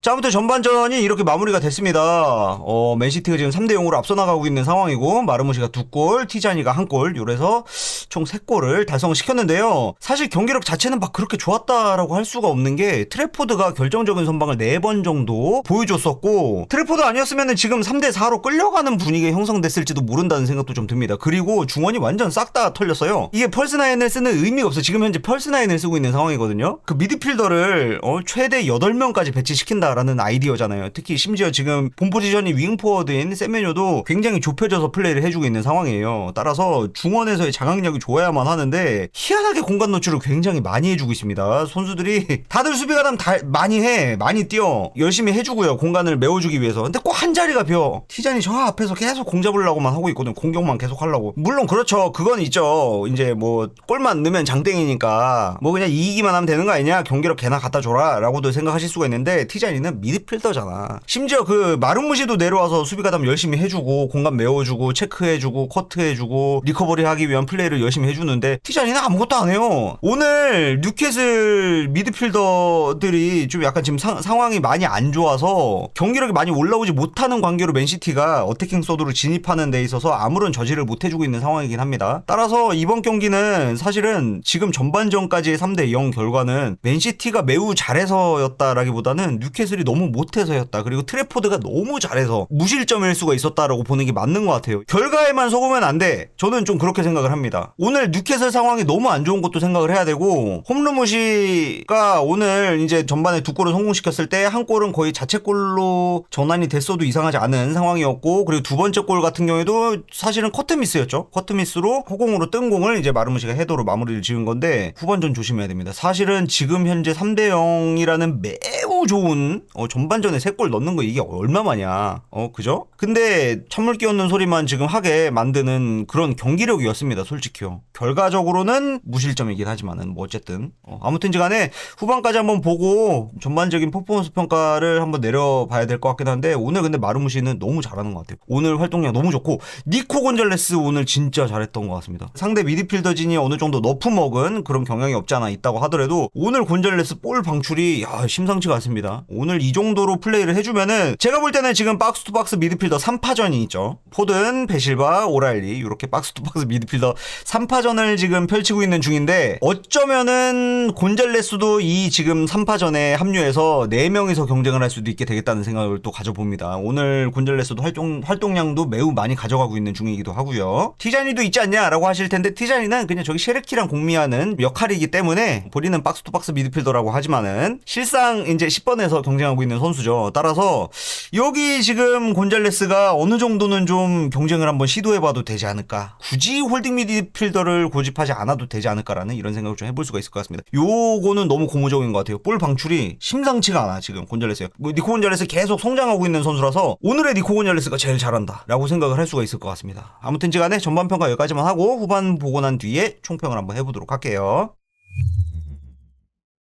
자, 아무튼 전반전이 이렇게 마무리가 됐습니다. 맨시티가 지금 3대0으로 앞서 나가고 있는 상황이고, 마르무시가 2골, 티자니가 1골, 요래서 총 3골을 달성시켰는데요. 사실 경기력 자체는 막 그렇게 좋았다라고 할 수가 없는 게, 트래포드가 결정적인 선방을 4번 정도 보여줬었고, 트래포드 아니었으면 지금 3대4로 끌려가는 분위기가 형성됐을지도 모른다는 생각도 좀 듭니다. 그리고 중원이 완전 싹 다 털렸어요. 이게 펄스9을 쓰는 의미가 없어. 지금 현재 펄스9을 쓰고 있는 상황이거든요. 그 미드필더를 최대 8명까지 배치시킨다 라는 아이디어잖아요. 특히 심지어 지금 본 포지션이 윙포워드인 세메뇨도 굉장히 좁혀져서 플레이를 해주고 있는 상황이에요. 따라서 중원에서의 장악력이 좋아야만 하는데 희한하게 공간 노출을 굉장히 많이 해주고 있습니다. 선수들이 다들 수비가 많이 해, 많이 뛰어, 열심히 해주고요. 공간을 메워주기 위해서. 근데 꼭 한 자리가 비어. 티잔이 저 앞에서 계속 공 잡으려고만 하고 있거든. 공격만 계속 하려고. 물론 그렇죠. 그건 있죠. 이제 뭐 골만 넣으면 장땡이니까 뭐 그냥 이기기만 하면 되는 거 아니냐, 경기력 개나 갖다 줘라 라고도 생각하실 수가 있는데, 티잔이는 미드필더잖아. 심지어 그 마름무시도 내려와서 수비 가담 열심히 해주고, 공간 메워주고, 체크해주고, 커트해주고, 리커버리 하기 위한 플레이를 열심히 해주는데, 티잔이는 아무것도 안 해요. 오늘 뉴캐슬 미드필더들이 좀 약간 지금 상황이 많이 안 좋아서 경기력이 많이 올라오지 못하는 관계로 맨시티가 어태킹 서드로 진입하는 데 있어서 아무런 저지를 못 해주고 있는 상황이긴 합니다. 따라서 이번 경기는 사실은 지금 전반전까지의 3대0 결과는 맨시티가 매우 잘해서였다라기보다는 뉴캐슬이 너무 못해서였다. 그리고 트래포드가 너무 잘해서 무실점일 수가 있었다라고 보는 게 맞는 것 같아요. 결과에만 속으면 안 돼. 저는 좀 그렇게 생각을 합니다. 오늘 뉴캐슬 상황이 너무 안 좋은 것도 생각을 해야 되고, 홈르무시가 오늘 이제 전반에 2골을 성공시켰을 때 한 골은 거의 자책골로 전환이 됐어도 이상하지 않은 상황이었고, 그리고 두 번째 골 같은 경우에도 사실은 커트미스였죠. 커트미스로 허공으로 뜬 공을 이제 마르무시가 헤더로 마무리를 지은 건데, 후반전 조심해야 됩니다. 사실은 지금 현재 3대0이라는 매우 좋은 전반전에 3골 넣는 거 이게 얼마만이야. 그죠? 근데 찬물 끼얹는 소리만 지금 하게 만드는 그런 경기력이었습니다. 솔직히요. 결과적으로는 무실점이긴 하지만은 뭐 어쨌든 아무튼지 간에 후반까지 한번 보고 전반적인 퍼포먼스 평가를 한번 내려봐야 될 것 같긴 한데, 오늘 근데 마르무시는 너무 잘하는 것 같아요. 오늘 활동량 너무 좋고, 니코 곤잘레스 오늘 진짜 잘했던 것 같습니다. 상대 미드필더진이 어느 정도 너프 먹은 그런 경향이 없지 않아 있다고 하더라도 오늘 곤잘레스 볼 방출이 심상치가 않습니다. 오늘 이 정도로 플레이를 해주면은, 제가 볼 때는 지금 박스 투 박스 미드필더 3파전이 있죠. 포든, 베실바, 오라일리, 이렇게 박스 투 박스 미드필더 3파전을 지금 펼치고 있는 중인데, 어쩌면은 곤잘레스도 이 지금 3파전에 합류해서 4명이서 경쟁을 할 수도 있게 되겠다는 생각을 또 가져봅니다. 오늘 곤잘레스도 활동량도 매우 많이 가져가고 있는 중이기도 하고요. 티자니도 있지 않냐라고 하실 텐데, 티자니는 그냥 저기 셰르키랑 공미하는 역할이기 때문에 본인은 박스 투 박스 미드필더라고 하지만은 실상 이제 10번에서 경쟁하고 있는 선수죠. 따라서 여기 지금 곤잘레스가 어느 정도는 좀 경쟁을 한번 시도해봐도 되지 않을까. 굳이 홀딩 미드필더를 고집하지 않아도 되지 않을까라는 이런 생각을 좀 해볼 수가 있을 것 같습니다. 요거는 너무 고무적인 것 같아요. 볼 방출이 심상치가 않아 지금 곤잘레스요. 니코 곤잘레스 계속 성장하고 있는 선수라서 오늘의 니코 곤잘레스가 제일 잘한다 라고 생각을 할 수가 있을 것 같습니다. 아무튼지간에 전반평가 여기까지만 하고 후반 보고 난 뒤에 총평을 한번 해보도록 할게요.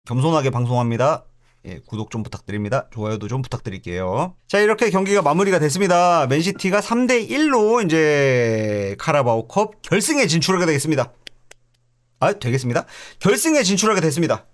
겸손하게 방송합니다. 구독 좀 부탁드립니다. 좋아요도 좀 부탁드릴게요. 자, 이렇게 경기가 마무리가 됐습니다. 맨시티가 3대1로 이제 카라바오컵 결승에 진출하게 되겠습니다. 되겠습니다. 결승에 진출하게 됐습니다.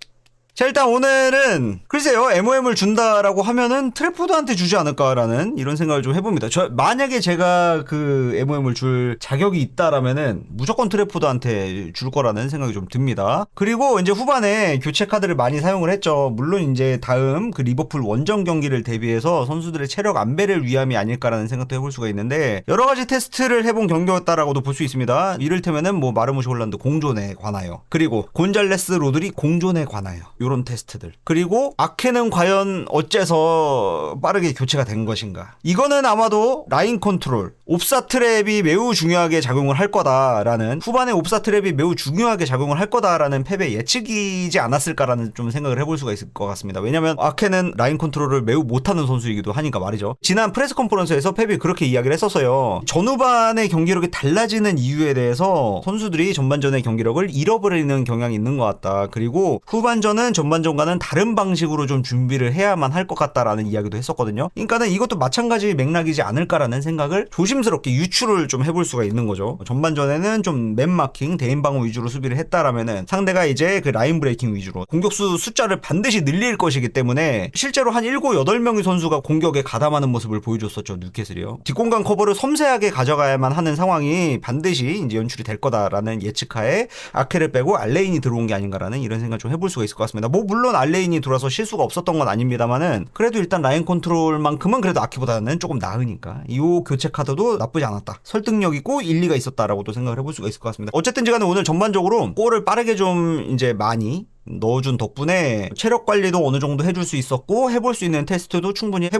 자, 일단 오늘은 글쎄요, MOM을 준다라고 하면은 트래포드한테 주지 않을까라는 이런 생각을 좀 해봅니다. 만약에 제가 그 MOM을 줄 자격이 있다라면은 무조건 트래포드한테 줄 거라는 생각이 좀 듭니다. 그리고 이제 후반에 교체 카드를 많이 사용을 했죠. 물론 이제 다음 그 리버풀 원정 경기를 대비해서 선수들의 체력 안배를 위함이 아닐까라는 생각도 해볼 수가 있는데, 여러 가지 테스트를 해본 경기였다라고도 볼 수 있습니다. 이를테면은 뭐 마르무시 홀란드 공존에 관하여, 그리고 곤잘레스 로드리 공존에 관하여, 요런 테스트들. 그리고 아케는 과연 어째서 빠르게 교체가 된 것인가. 이거는 아마도 라인 컨트롤, 옵사 트랩이 매우 중요하게 작용을 할 거다라는, 후반에 옵사 트랩이 매우 중요하게 작용을 할 거다라는 펩의 예측이지 않았을까라는 좀 생각을 해볼 수가 있을 것 같습니다. 왜냐면 아케는 라인 컨트롤을 매우 못하는 선수이기도 하니까 말이죠. 지난 프레스 컨퍼런스에서 펩이 그렇게 이야기를 했었어요. 전후반의 경기력이 달라지는 이유에 대해서 선수들이 전반전의 경기력을 잃어버리는 경향이 있는 것 같다. 그리고 후반전은 전반전과는 다른 방식으로 좀 준비를 해야만 할 것 같다라는 이야기도 했었거든요. 그러니까는 이것도 마찬가지 맥락이지 않을까라는 생각을 조심스럽게 유추를 좀 해볼 수가 있는 거죠. 전반전에는 좀 맨마킹, 대인 방어 위주로 수비를 했다라면은 상대가 이제 그 라인 브레이킹 위주로 공격수 숫자를 반드시 늘릴 것이기 때문에 실제로 한 7, 8명의 선수가 공격에 가담하는 모습을 보여줬었죠. 뉴캐슬이요. 뒷공간 커버를 섬세하게 가져가야만 하는 상황이 반드시 이제 연출이 될 거다라는 예측하에 아케를 빼고 알레인이 들어온 게 아닌가라는 이런 생각 좀 해볼 수가 있을 것 같습니다. 뭐 물론 알레인이 들어와서 실수가 없었던 건 아닙니다만은 그래도 일단 라인 컨트롤만큼은 그래도 아키보다는 조금 나으니까 이 교체 카드도 나쁘지 않았다. 설득력 있고 일리가 있었다라고도 생각을 해볼 수가 있을 것 같습니다. 어쨌든지 간에 오늘 전반적으로 골을 빠르게 좀 이제 많이 넣어준 덕분에 체력 관리도 어느 정도 해줄 수 있었고 해볼 수 있는 테스트도 충분히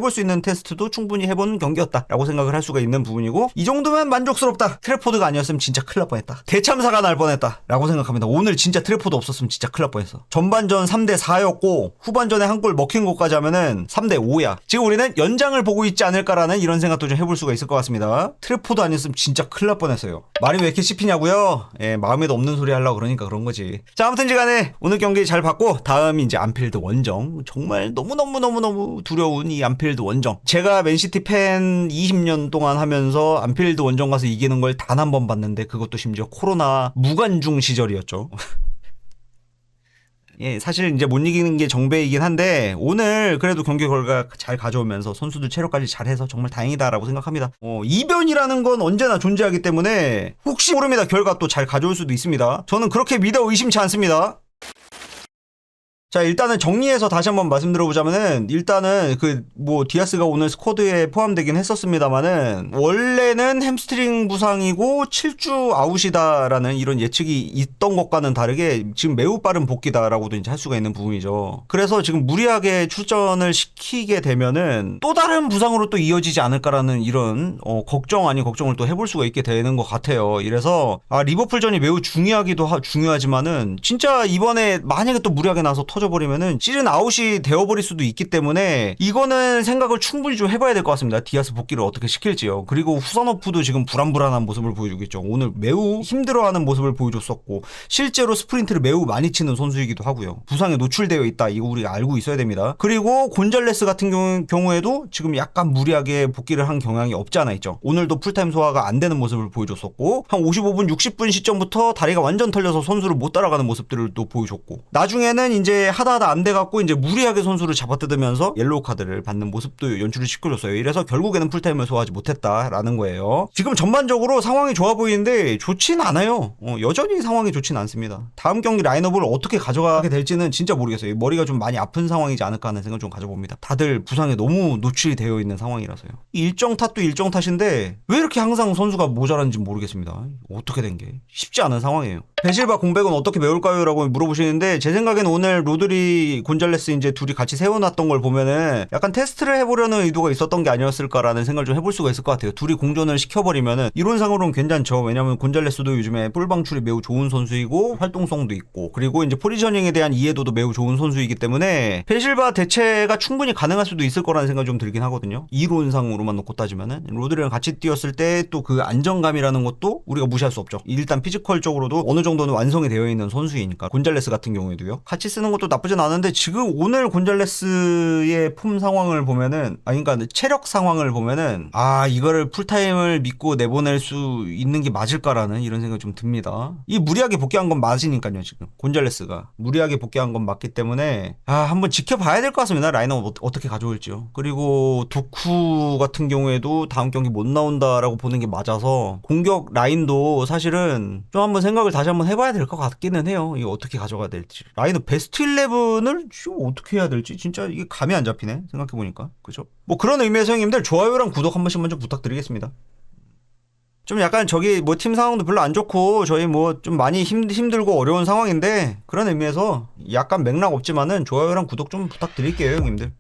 해본 경기였다라고 생각을 할 수가 있는 부분이고 이 정도면 만족스럽다. 트래포드가 아니었으면 진짜 큰일 날 뻔했다. 대참사가 날 뻔했다라고 생각합니다. 오늘 진짜 트래포드 없었으면 진짜 큰일 날 뻔했어. 전반전 3대4였고 후반전에 한 골 먹힌 것까지 하면은 3대5야. 지금 우리는 연장을 보고 있지 않을까라는 이런 생각도 좀 해볼 수가 있을 것 같습니다. 트래포드 아니었으면 진짜 큰일 날 뻔했어요. 말이 왜 이렇게 씹히냐고요? 예, 마음에도 없는 소리 하려고 그러니까 그런 거지. 자, 아무튼지간에 오늘 경기 잘 봤고 다음이 이제 안필드 원정. 정말 너무 두려운 이 안필드 원정. 제가 맨시티 팬 20년 동안 하면서 안필드 원정 가서 이기는 걸 단 한 번 봤는데 그것도 심지어 코로나 무관중 시절이었죠. 예, 사실 이제 못 이기는 게 정배이긴 한데 오늘 그래도 경기 결과 잘 가져오면서 선수들 체력까지 잘해서 정말 다행이다라고 생각합니다. 이변이라는 건 언제나 존재하기 때문에 혹시 모릅니다. 결과 또 잘 가져올 수도 있습니다. 저는 그렇게 믿어 의심치 않습니다. 자, 일단은 정리해서 다시 한번 말씀드려보자면은 일단은 디아스가 오늘 스쿼드에 포함되긴 했었습니다만은 원래는 햄스트링 부상이고 7주 아웃이다라는 이런 예측이 있던 것과는 다르게 지금 매우 빠른 복귀다라고도 이제 할 수가 있는 부분이죠. 그래서 지금 무리하게 출전을 시키게 되면은 또 다른 부상으로 또 이어지지 않을까라는 이런 걱정 아닌 걱정을 또 해볼 수가 있게 되는 것 같아요. 이래서 리버풀전이 매우 중요하지만은 진짜 이번에 만약에 또 무리하게 나서 터져버리면은 시즌 아웃이 되어버릴 수도 있기 때문에 이거는 생각을 충분히 좀 해봐야 될 것 같습니다. 디아스 복귀를 어떻게 시킬지요. 그리고 후선호프도 지금 불안불안한 모습을 보여주고 있죠. 오늘 매우 힘들어하는 모습을 보여줬었고 실제로 스프린트를 매우 많이 치는 선수이기도 하고요. 부상에 노출되어 있다. 이거 우리가 알고 있어야 됩니다. 그리고 곤잘레스 같은 경우에도 지금 약간 무리하게 복귀를 한 경향이 없지 않아 있죠. 오늘도 풀타임 소화가 안 되는 모습을 보여줬었고 한 55분 60분 시점부터 다리가 완전 털려서 선수를 못 따라가는 모습들을 또 보여줬고 나중에는 이제 하다 안 돼갖고 이제 무리하게 선수를 잡아뜯으면서 옐로우 카드를 받는 모습도 연출을 시켜줬어요. 이래서 결국에는 풀타임을 소화하지 못했다라는 거예요. 지금 전반적으로 상황이 좋아 보이는데 좋진 않아요. 여전히 상황이 좋진 않습니다. 다음 경기 라인업을 어떻게 가져가게 될지는 진짜 모르겠어요. 머리가 좀 많이 아픈 상황이지 않을까 하는 생각을 좀 가져봅니다. 다들 부상에 너무 노출이 되어 있는 상황이라서요. 일정 탓도 일정 탓인데 왜 이렇게 항상 선수가 모자란지 모르겠습니다. 어떻게 된 게 쉽지 않은 상황이에요. 베실바 공백은 어떻게 메울까요? 라고 물어보시는데 제 생각에는 오늘 로드리, 곤잘레스 이제 둘이 같이 세워놨던 걸 보면은 약간 테스트를 해보려는 의도가 있었던 게 아니었을까라는 생각을 좀 해볼 수가 있을 것 같아요. 둘이 공존을 시켜버리면은 이론상으로는 괜찮죠. 왜냐면 곤잘레스도 요즘에 볼 방출이 매우 좋은 선수이고 활동성도 있고 그리고 이제 포지셔닝에 대한 이해도도 매우 좋은 선수이기 때문에 베실바 대체가 충분히 가능할 수도 있을 거라는 생각이 좀 들긴 하거든요. 이론상으로만 놓고 따지면은 로드리랑 같이 뛰었을 때 또 그 안정감이라는 것도 우리가 무시할 수 없죠. 일단 피지컬적으로도 어느 정도는 완성이 되어 있는 선수이니까 곤잘레스 같은 경우에도요. 같이 쓰는 것도 나쁘진 않은데 지금 오늘 곤잘레스의 폼 상황을 보면은 그러니까 체력 상황을 보면은 이거를 풀타임을 믿고 내보낼 수 있는 게 맞을까라는 이런 생각이 좀 듭니다. 이 무리하게 복귀한 건 맞으니까요. 지금 곤잘레스가 무리하게 복귀한 건 맞기 때문에 한번 지켜봐야 될 것 같습니다. 라인업 어떻게 가져올지요. 그리고 도쿠 같은 경우에도 다음 경기 못 나온다라고 보는 게 맞아서 공격 라인도 사실은 좀 한번 생각을 다시 한번 해봐야 될 것 같기는 해요. 이거 어떻게 가져가야 될지. 라인업 베스트 11을 지금 어떻게 해야 될지 진짜 이게 감이 안 잡히네. 생각해보니까. 그죠? 뭐 그런 의미에서 형님들 좋아요랑 구독 한 번씩만 좀 부탁드리겠습니다. 좀 약간 팀 상황도 별로 안 좋고 저희 좀 많이 힘들고 어려운 상황인데 그런 의미에서 약간 맥락 없지만은 좋아요랑 구독 좀 부탁드릴게요 형님들.